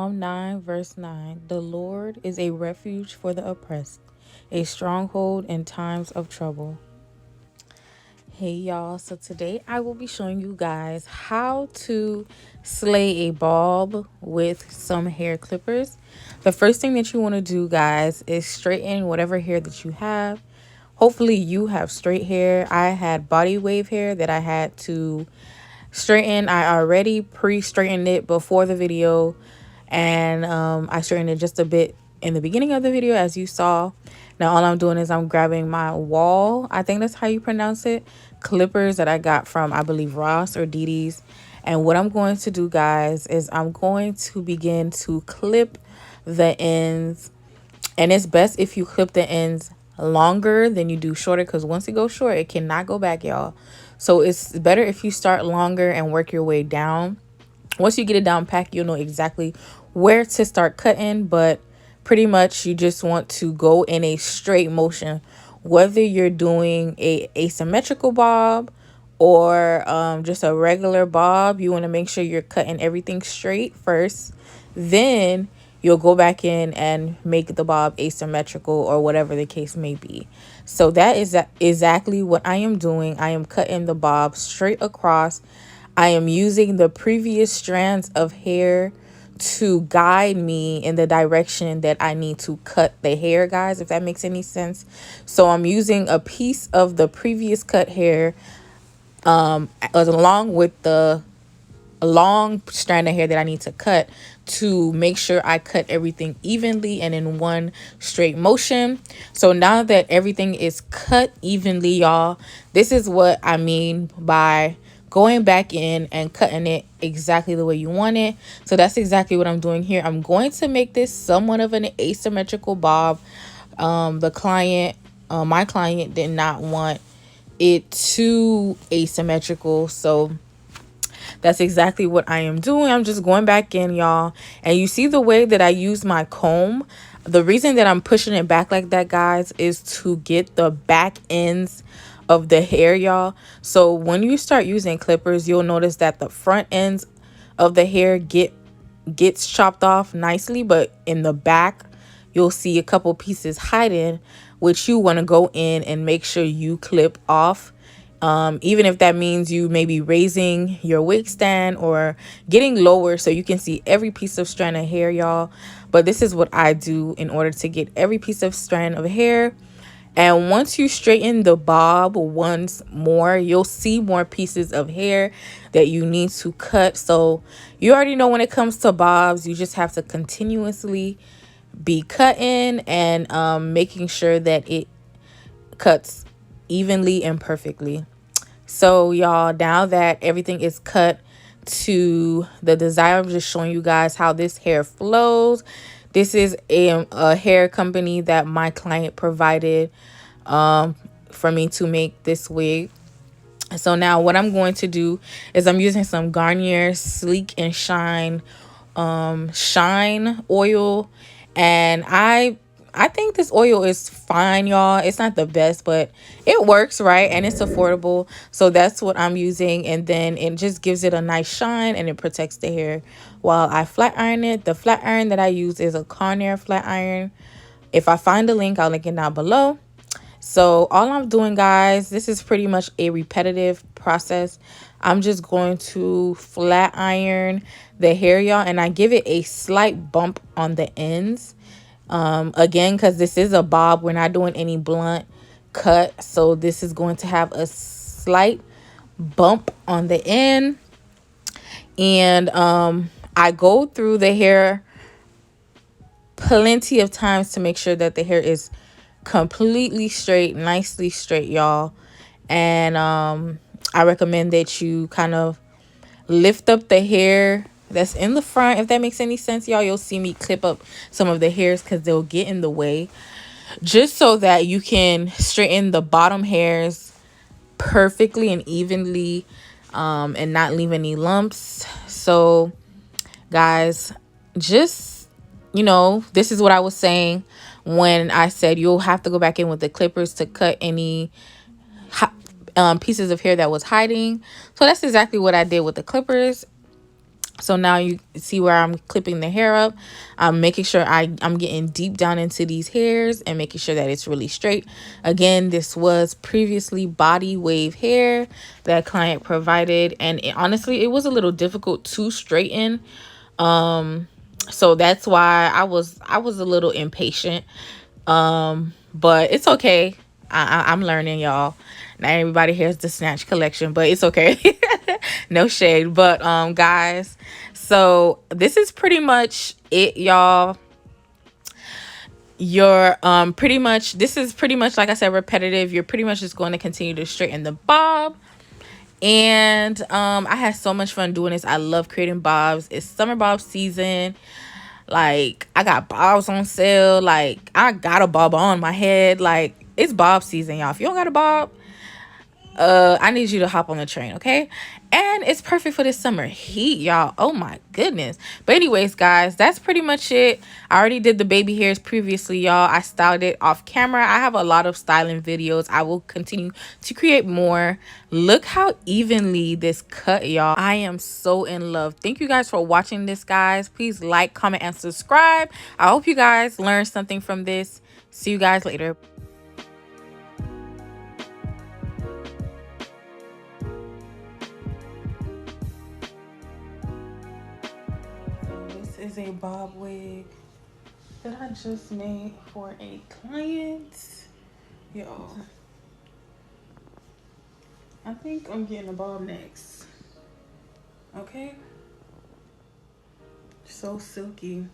Psalm 9, verse 9. The Lord is a refuge for the oppressed, a stronghold in times of trouble. Hey y'all, so today I will be showing you guys how to slay a bob with some hair clippers. The first thing that you want to do, guys, is straighten whatever hair that you have. Hopefully you have straight hair. I had body wave hair that I had to straighten. I already pre-straightened it before the video, and I straightened it just a bit in the beginning of the video, as you saw. Now all I'm doing is I'm grabbing my wall, I think that's how you pronounce it, clippers that I got from, I believe, Ross or DD's. And what I'm going to do, guys, is I'm going to begin to clip the ends. And it's best if you clip the ends longer than you do shorter, because once it goes short, it cannot go back, y'all. So it's better if you start longer and work your way down. Once you get it down packed, you'll know exactly where to start cutting. But pretty much you just want to go in a straight motion, whether you're doing a asymmetrical bob or just a regular bob. You want to make sure you're cutting everything straight first, then you'll go back in and make the bob asymmetrical or whatever the case may be. So that is exactly what I am doing. I am cutting the bob straight across. I am using the previous strands of hair to guide me in the direction that I need to cut the hair, guys, if that makes any sense. So I'm using a piece of the previous cut hair along with the long strand of hair that I need to cut, to make sure I cut everything evenly and in one straight motion. So now that everything is cut evenly, y'all, this is what I mean by going back in and cutting it exactly the way you want it. So that's exactly what I'm doing here. I'm going to make this somewhat of an asymmetrical bob. My client did not want it too asymmetrical, so that's exactly what I am doing. I'm just going back in, y'all. And you see the way that I use my comb. The reason that I'm pushing it back like that, guys, is to get the back ends of the hair, y'all. So when you start using clippers, you'll notice that the front ends of the hair gets chopped off nicely, but in the back, you'll see a couple pieces hiding, which you want to go in and make sure you clip off. Even if that means you may be raising your wig stand or getting lower so you can see every piece of strand of hair, y'all. But this is what I do in order to get every piece of strand of hair. And once you straighten the bob once more, you'll see more pieces of hair that you need to cut. So you already know, when it comes to bobs, you just have to continuously be cutting and making sure that it cuts evenly and perfectly. So y'all, now that everything is cut to the desire, I'm just showing you guys how this hair flows. This is a hair company that my client provided for me to make this wig. So now what I'm going to do is I'm using some Garnier Sleek and Shine oil, and I think this oil is fine, y'all. It's not the best, but it works, right? And it's affordable. So that's what I'm using. And then it just gives it a nice shine and it protects the hair while I flat iron it. The flat iron that I use is a Conair flat iron. If I find a link, I'll link it down below. So all I'm doing, guys, this is pretty much a repetitive process. I'm just going to flat iron the hair, y'all, and I give it a slight bump on the ends. Again, because this is a bob, we're not doing any blunt cut, so this is going to have a slight bump on the end. And I go through the hair plenty of times to make sure that the hair is completely straight, nicely straight, y'all. And I recommend that you kind of lift up the hair that's in the front, if that makes any sense, y'all. You'll see me clip up some of the hairs because they'll get in the way, just so that you can straighten the bottom hairs perfectly and evenly, and not leave any lumps. So guys, just, this is what I was saying when I said you'll have to go back in with the clippers to cut any pieces of hair that was hiding. So that's exactly what I did with the clippers. So now you see where I'm clipping the hair up. I'm making sure I'm getting deep down into these hairs and making sure that it's really straight. Again, this was previously body wave hair that client provided, and honestly, it was a little difficult to straighten. So that's why I was a little impatient. But it's okay. I'm learning, y'all. Not everybody hears the Snatch collection, but it's okay. No shade. But guys, so this is pretty much it, y'all. You're pretty much, this is pretty much, like I said, repetitive. You're pretty much just going to continue to straighten the bob. And I had so much fun doing this. I love creating bobs. It's summer bob season. Like, I got bobs on sale. Like, I got a bob on my head. Like, it's bob season, y'all. If you don't got a bob, I need you to hop on the train, okay? And it's perfect for this summer heat, y'all. Oh my goodness. But anyways, guys, that's pretty much it. I already did the baby hairs previously, y'all. I styled it off camera. I have a lot of styling videos. I will continue to create more. Look how evenly this cut, y'all. I am so in love. Thank you guys for watching this, guys. Please like, comment, and subscribe. I hope you guys learned something from this. See you guys later. This is a bob wig that I just made for a client. Yo, I think I'm getting a bob next. Okay, so silky.